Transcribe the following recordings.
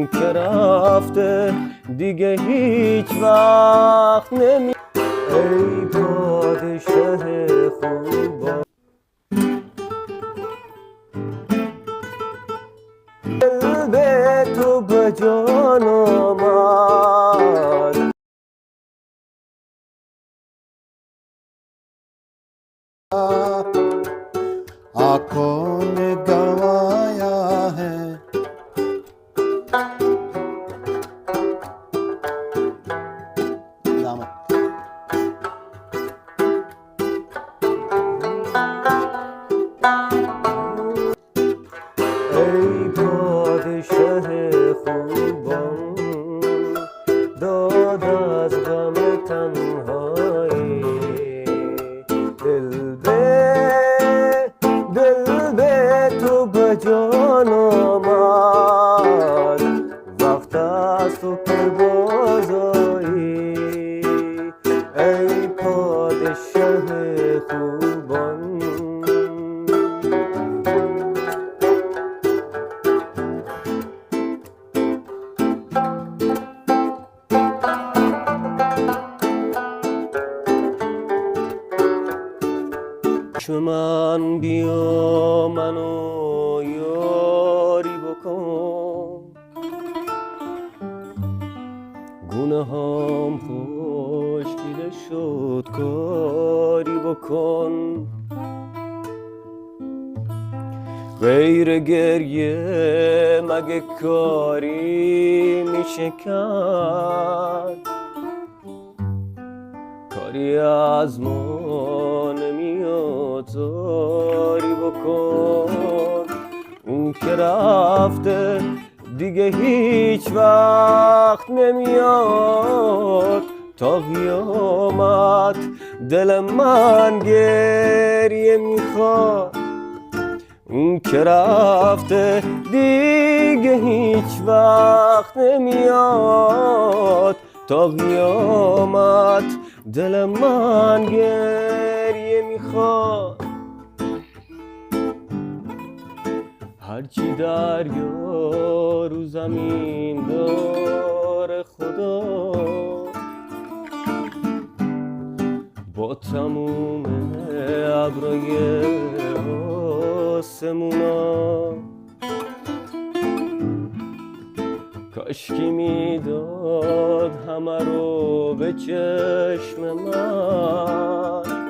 اون که رفته دیگه هیچ وقت نمی ای پادشه خوبا دل به تو به جان آمد आँखों ने गवाया है ای پادشه خوبان داد از غم تنهایی دل به تو به جان آمد وقت است تو که بازایی ای پادشه خوبان چو من بیا منو یاری بکن گونه هم خوشگیده شد کاری بکن غیر گریه مگه کاری میشه کرد کاری از ما نمیاد زاری بکن اون که رفته دیگه هیچ وقت نمیاد تا قیامت دل من گریه میخواد اون که رفته دیگه هیچ وقت نمیاد تا قیامت دل من گریه میخواد هرچی دریا رو زمین داره خدا با تموم ابرای آسمونا کاشکی میداد همه رو به چشم من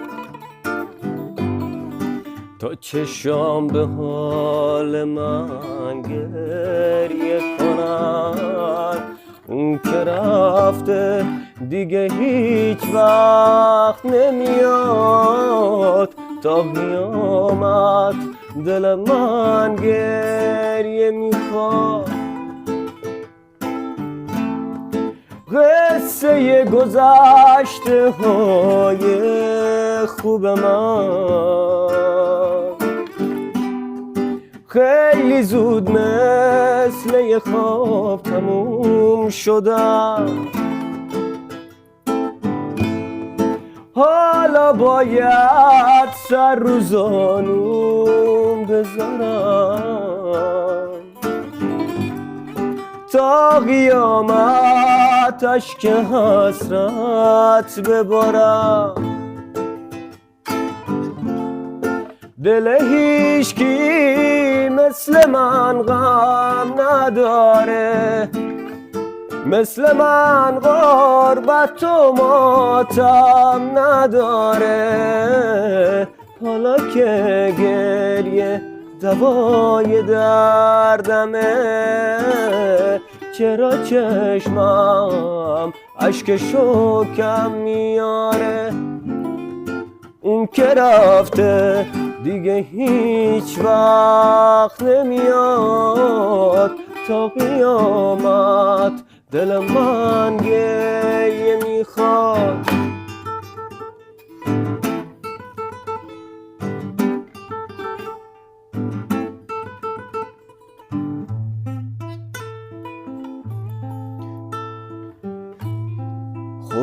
تا چشام به حال من گریه کنن اون که رفته دیگه هیچ وقت نمیاد تا قیامت دل من گریه میخواد قصه گذشته های خوب من خیلی زود مثل یه خواب تموم شدن حالا باید سر رو زانوم بذارم تا قیامت اشک حسرت ببارم دل هیچکی مثل من غم نداره مثل من غربت و ماتم نداره حالا که گریه دوای دردمه چرا چشمم اشکشو کم میاره اون که رفته دیگه هیچ وقت نمیاد تا قیامت دل من گریه میخواد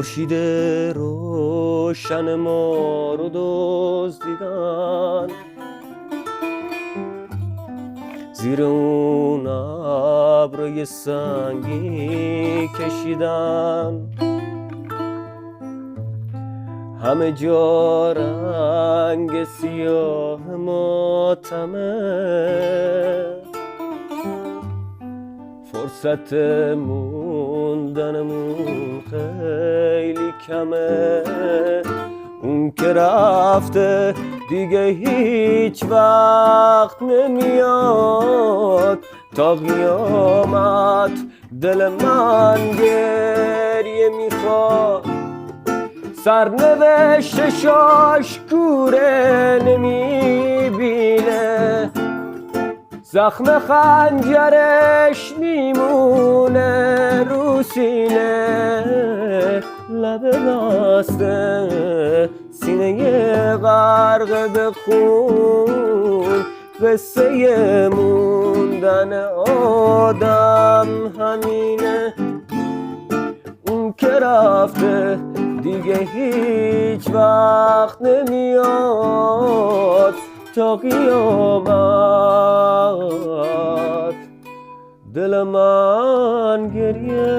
خورشید روشن ما رو دزدیدن زیر اون ابرای سنگی کشیدم، همه جا رنگ سیاه ماتمه، فرصت موندنمون خیلی کمه. اون که رفته دیگه هیچ وقت نمیاد، تا قیامت دل من گریه میخواد. سرنوشتش آشکوره نمیبینه، زخم خنجرش میمونه رو سینه، لب بسته سینه غرق به خون، قصه موندن آدم همینه. اون که رفته دیگه هیچ وقت نمیاد، تا قیامت دل من گریه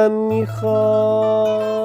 میخواد.